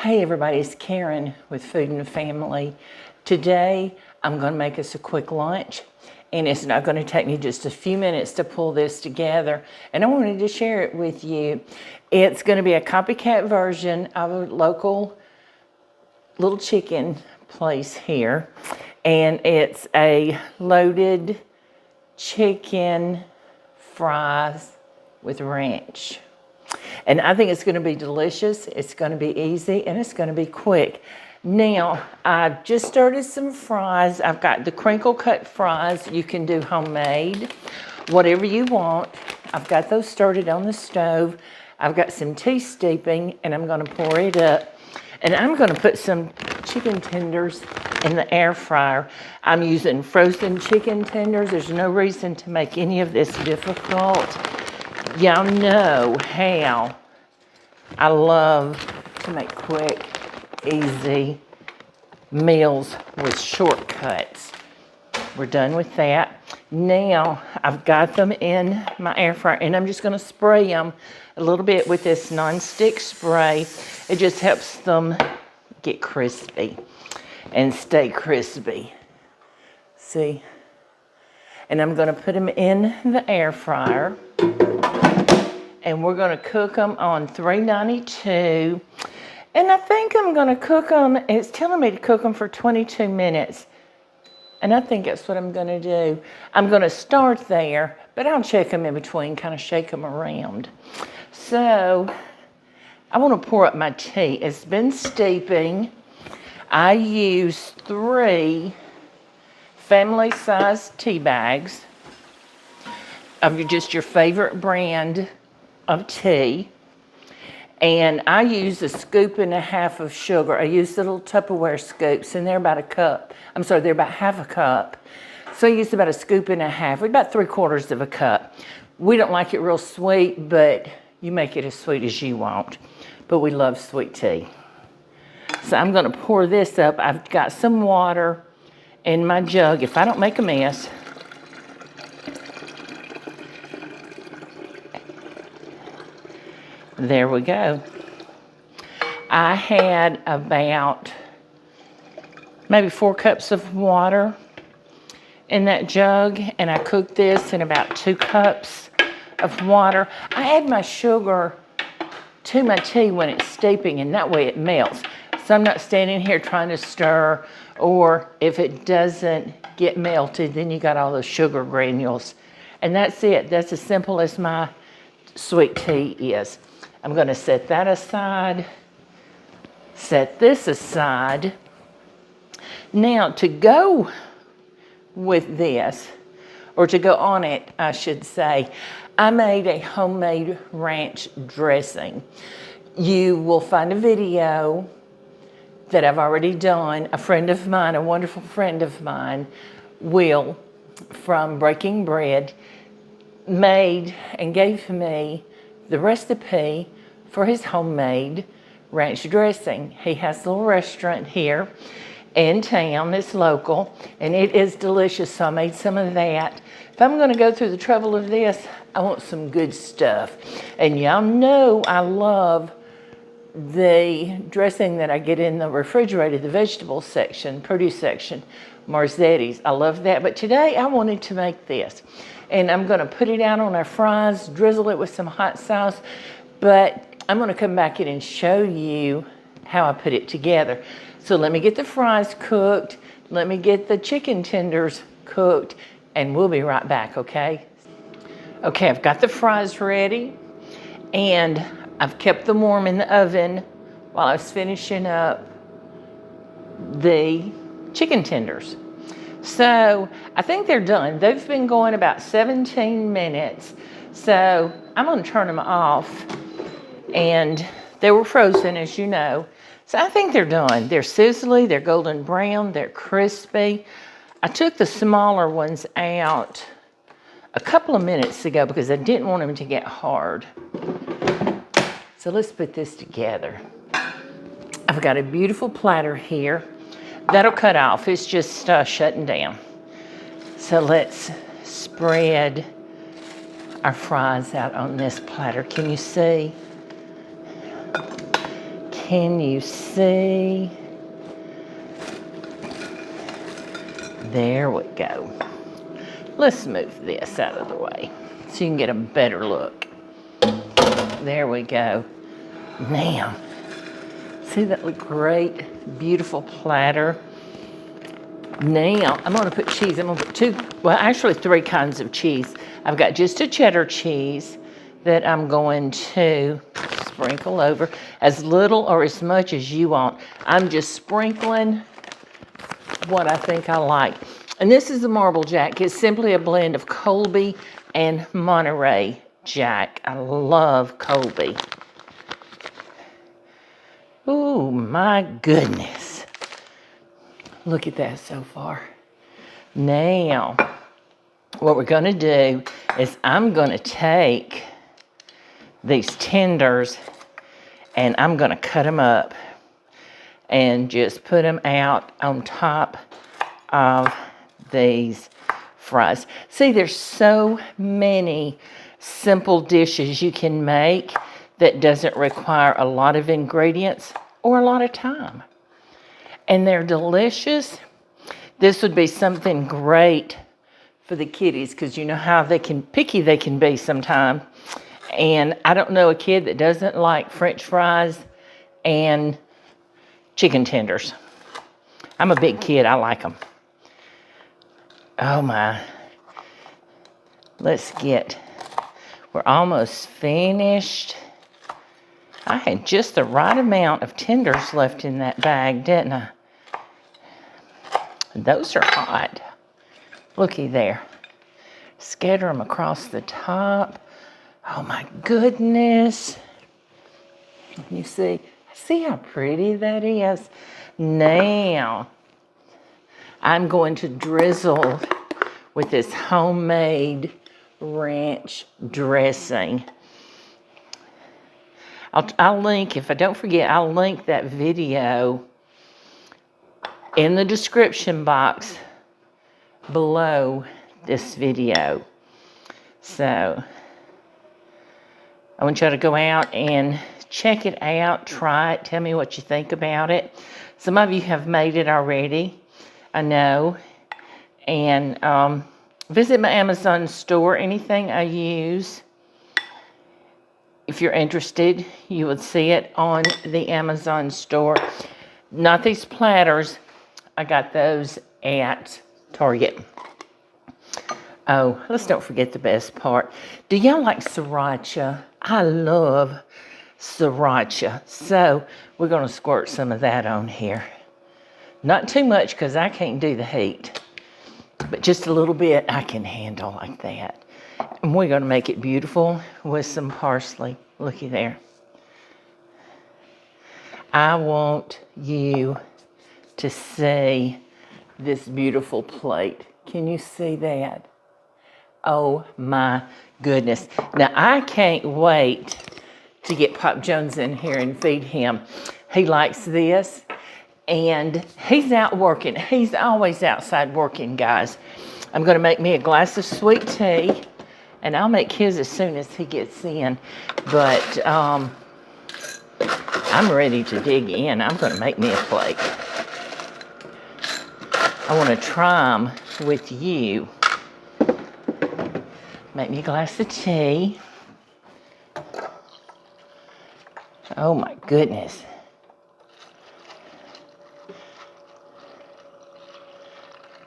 Hey everybody, it's Karen with Food and Family. Today I'm going to make us a quick lunch, and it's not going to take me just a few minutes to pull this together, and I wanted to share it with you. It's going to be a copycat version of a local little chicken place here, and it's a loaded chicken fries with ranch. And I think it's going to be delicious, it's going to be easy, and it's going to be quick. Now, I've just started some fries. I've got the crinkle cut fries. You can do homemade, whatever you want. I've got those started on the stove. I've got some tea steeping, and I'm going to pour it up. And I'm going to put some chicken tenders in the air fryer. I'm using frozen chicken tenders. There's no reason to make any of this difficult. Y'all know how I love to make quick, easy meals with shortcuts. We're done with that. Now I've got them in my air fryer, and I'm just going to spray them a little bit with this nonstick spray. It just helps them get crispy and stay crispy. See? And I'm going to put them in the air fryer. And we're going to cook them on 392. And I think I'm going to cook them, it's telling me to cook them for 22 minutes. And I think that's what I'm going to do. I'm going to start there, but I'll check them in between, kind of shake them around. So I want to pour up my tea. It's been steeping. I use 3 family-sized tea bags of just your favorite brand of tea, and I use 1.5 scoops of sugar. I use the little Tupperware scoops, and they're about a cup. I'm sorry, they're about half a cup. So I use about 1.5 scoops, about 3/4 of a cup. We don't like it real sweet, but you make it as sweet as you want. But we love sweet tea. So I'm going to pour this up. I've got some water in my jug, if I don't make a mess. There we go. I had about maybe 4 cups of water in that jug, and I cooked this in about 2 cups of water. I add my sugar to my tea when it's steeping, and that way it melts. So I'm not standing here trying to stir, or if it doesn't get melted, then you got all those sugar granules. And that's it. That's as simple as my sweet tea is. I'm going to set that aside, set this aside. Now, to go with this, or to go on it, I should say, I made a homemade ranch dressing. You will find a video that I've already done. A friend of mine, a wonderful friend of mine, Will, from Breaking Bread, made and gave me the recipe for his homemade ranch dressing. He has a little restaurant here in town that's local, and it is delicious, so I made some of that. If I'm going to go through the trouble of this, I want some good stuff. And y'all know I love the dressing that I get in the refrigerator, the vegetable section, produce section, Marzetti's. I love that, but today I wanted to make this. And I'm going to put it out on our fries, drizzle it with some hot sauce, but I'm going to come back in and show you how I put it together. So let me get the fries cooked, let me get the chicken tenders cooked, and we'll be right back, okay? Okay, I've got the fries ready, and I've kept them warm in the oven while I was finishing up the chicken tenders. So I think they're done. They've been going about 17 minutes. So I'm going to turn them off. And they were frozen, as you know. So I think they're done. They're sizzly, they're golden brown, they're crispy. I took the smaller ones out a couple of minutes ago because I didn't want them to get hard. So let's put this together. I've got a beautiful platter here. That'll cut off. It's just shutting down. So let's spread our fries out on this platter. Can you see? Can you see? There we go. Let's move this out of the way so you can get a better look. There we go. Now, see that look great, beautiful platter. Now, I'm gonna put cheese. I'm gonna put three kinds of cheese. I've got just a cheddar cheese that I'm going to sprinkle over, as little or as much as you want. I'm just sprinkling what I think I like. And this is the Marble Jack. It's simply a blend of Colby and Monterey Jack. I love Colby. Oh my goodness. Look at that so far. Now, what we're gonna do is I'm gonna take these tenders and I'm gonna cut them up and just put them out on top of these fries. See, there's so many simple dishes you can make that doesn't require a lot of ingredients or a lot of time. And they're delicious. This would be something great for the kiddies because you know how picky they can be sometimes. And I don't know a kid that doesn't like French fries and chicken tenders. I'm a big kid, I like them. Oh my. We're almost finished. I had just the right amount of tenders left in that bag, didn't I? Those are hot. Looky there. Scatter them across the top. Oh my goodness. You see how pretty that is? Now, I'm going to drizzle with this homemade ranch dressing. I'll link, if I don't forget, I'll link that video in the description box below this video. So, I want y'all to go out and check it out, try it, tell me what you think about it. Some of you have made it already, I know. And visit my Amazon store, anything I use. If you're interested, you would see it on the Amazon store. Not these platters. I got those at Target. Oh, let's don't forget the best part. Do y'all like sriracha? I love sriracha. So we're going to squirt some of that on here. Not too much because I can't do the heat. But just a little bit I can handle like that. And we're going to make it beautiful with some parsley. Looky there. I want you to see this beautiful plate. Can you see that? Oh my goodness. Now I can't wait to get Pop Jones in here and feed him. He likes this. And he's out working. He's always outside working, guys. I'm going to make me a glass of sweet tea. And I'll make his as soon as he gets in. But I'm ready to dig in. I'm going to make me a plate. I want to try them with you. Make me a glass of tea. Oh my goodness.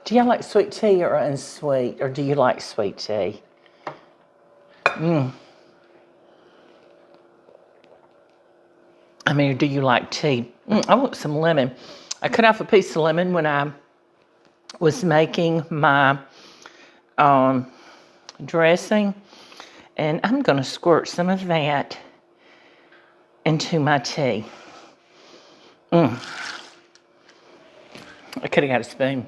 Do y'all like sweet tea or unsweet? Or do you like sweet tea? I mean, do you like tea? I want some lemon. I cut off a piece of lemon when I was making my dressing. And I'm going to squirt some of that into my tea. I could have got a spoon.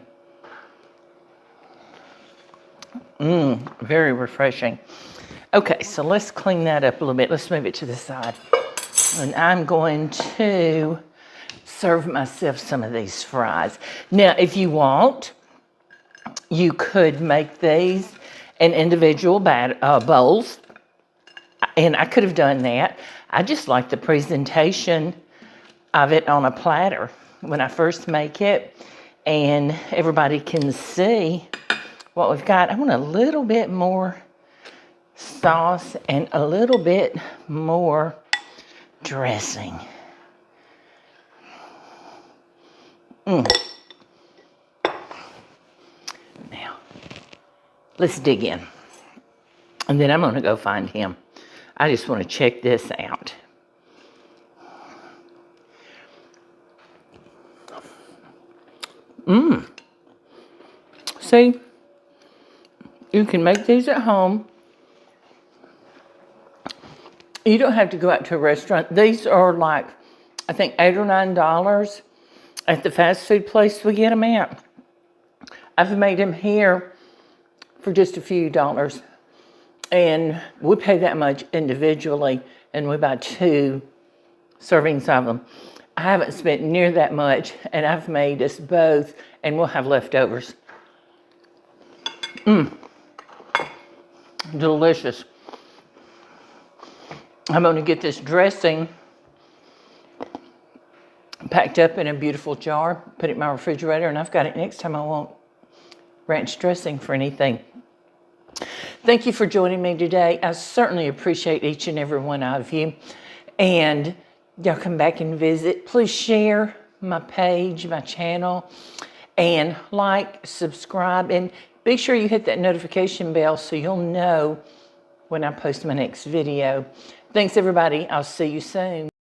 Very refreshing. Okay, so let's clean that up a little bit. Let's move it to the side. And I'm going to serve myself some of these fries. Now, if you want, you could make these in individual bowls. And I could have done that. I just like the presentation of it on a platter when I first make it, and everybody can see what we've got. I want a little bit more sauce and a little bit more dressing. Now, let's dig in. And then I'm going to go find him. I just want to check this out. See, you can make these at home. You don't have to go out to a restaurant. These are like, I think, $8 or $9 at the fast food place we get them at. I've made them here for just a few dollars. And we pay that much individually, and we buy 2 servings of them. I haven't spent near that much, and I've made us both, and we'll have leftovers. Delicious. I'm going to get this dressing packed up in a beautiful jar, put it in my refrigerator, and I've got it next time I want ranch dressing for anything. Thank you for joining me today. I certainly appreciate each and every one of you. And y'all come back and visit. Please share my page, my channel, and like, subscribe, and be sure you hit that notification bell so you'll know when I post my next video. Thanks, everybody. I'll see you soon.